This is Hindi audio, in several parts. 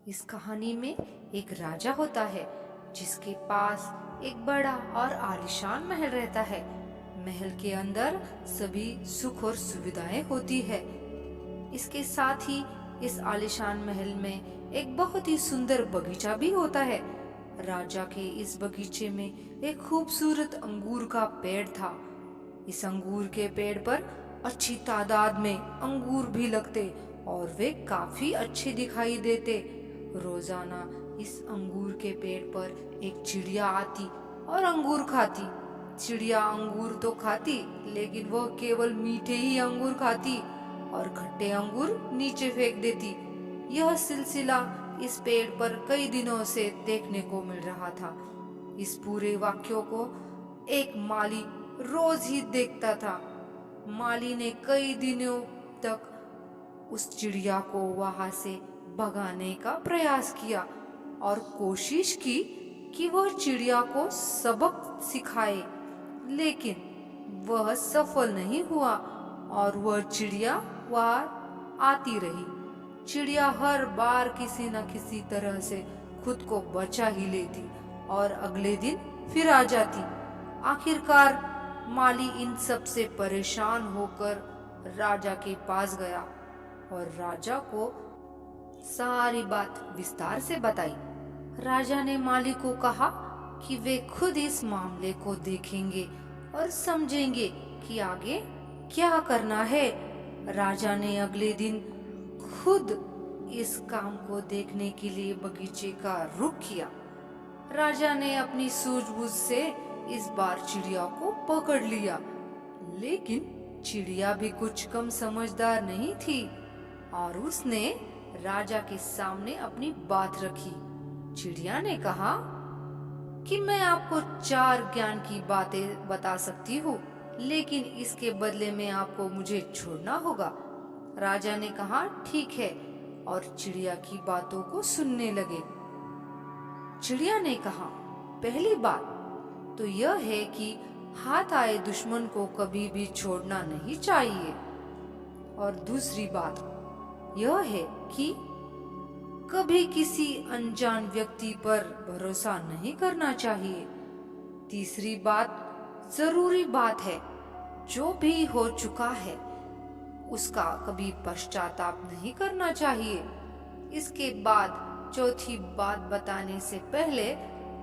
इस कहानी में एक राजा होता है जिसके पास एक बड़ा और आलीशान महल रहता है। महल के अंदर सभी सुख और सुविधाएं होती है। इसके साथ ही इस आलीशान महल में एक बहुत ही सुंदर बगीचा भी होता है। राजा के इस बगीचे में एक खूबसूरत अंगूर का पेड़ था। इस अंगूर के पेड़ पर अच्छी तादाद में अंगूर भी लगते और वे काफी अच्छे दिखाई देते। रोजाना इस अंगूर के पेड़ पर एक चिड़िया आती और अंगूर खाती। चिड़िया अंगूर तो खाती, लेकिन वह केवल मीठे ही अंगूर खाती और खट्टे अंगूर नीचे फेंक देती। यह सिलसिला इस पेड़ पर कई दिनों से देखने को मिल रहा था। इस पूरे वाक्यों को एक माली रोज ही देखता था। माली ने कई दिनों तक उस चिड़िया को वहां से भगाने का प्रयास किया और कोशिश की कि वह चिड़िया को सबक सिखाए, लेकिन वह सफल नहीं हुआ और वह चिड़िया वहां आती रही। चिड़िया हर बार किसी न किसी तरह से खुद को बचा ही लेती और अगले दिन फिर आ जाती। आखिरकार माली इन सब से परेशान होकर राजा के पास गया और राजा को सारी बात विस्तार से बताई। राजा ने माली को कहा कि वे खुद इस मामले को देखेंगे और समझेंगे कि आगे क्या करना है। राजा ने अगले दिन खुद इस काम को देखने के लिए बगीचे का रुख किया। राजा ने अपनी सूझबूझ से इस बार चिड़िया को पकड़ लिया, लेकिन चिड़िया भी कुछ कम समझदार नहीं थी और उसने राजा के सामने अपनी बात रखी। चिड़िया ने कहा कि मैं आपको 4 ज्ञान की बातें बता सकती हूँ, लेकिन इसके बदले में आपको मुझे छोड़ना होगा। राजा ने कहा ठीक है, और चिड़िया की बातों को सुनने लगे। चिड़िया ने कहा पहली बात तो यह है कि हाथ आए दुश्मन को कभी भी छोड़ना नहीं चाहिए, और दूसरी बात यह है कि कभी किसी अनजान व्यक्ति पर भरोसा नहीं करना चाहिए। तीसरी बात जरूरी बात है, जो भी हो चुका है उसका कभी पश्चाताप नहीं करना चाहिए। इसके बाद चौथी बात बताने से पहले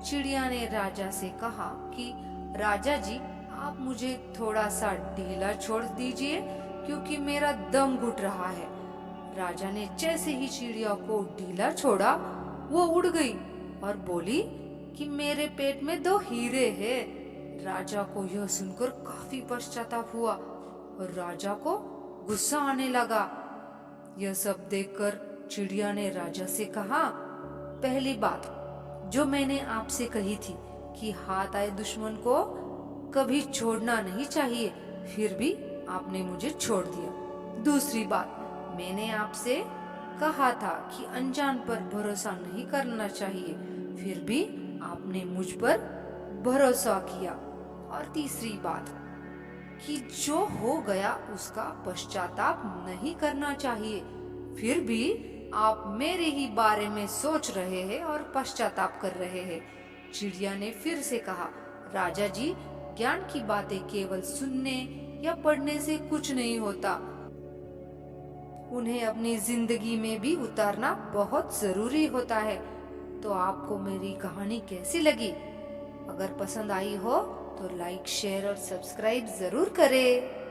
चिड़िया ने राजा से कहा कि राजा जी, आप मुझे थोड़ा सा ढीला छोड़ दीजिए क्योंकि मेरा दम घुट रहा है। राजा ने जैसे ही चिड़िया को ढीला छोड़ा, वो उड़ गई और बोली कि मेरे पेट में 2 हीरे हैं। राजा को यह सुनकर काफी पश्चाताप हुआ और राजा को गुस्सा आने लगा। यह सब देखकर चिड़िया ने राजा से कहा पहली बात जो मैंने आपसे कही थी कि हाथ आए दुश्मन को कभी छोड़ना नहीं चाहिए, फिर भी आपने मुझे छोड़ दिया। दूसरी बात, मैंने आपसे कहा था कि अनजान पर भरोसा नहीं करना चाहिए, फिर भी आपने मुझ पर भरोसा किया। और तीसरी बात कि जो हो गया उसका पश्चाताप नहीं करना चाहिए, फिर भी आप मेरे ही बारे में सोच रहे हैं और पश्चाताप कर रहे हैं। चिड़िया ने फिर से कहा राजा जी, ज्ञान की बातें केवल सुनने या पढ़ने से कुछ नहीं होता, उन्हें अपनी जिंदगी में भी उतारना बहुत जरूरी होता है। तो आपको मेरी कहानी कैसी लगी? अगर पसंद आई हो तो लाइक, शेयर और सब्सक्राइब जरूर करें।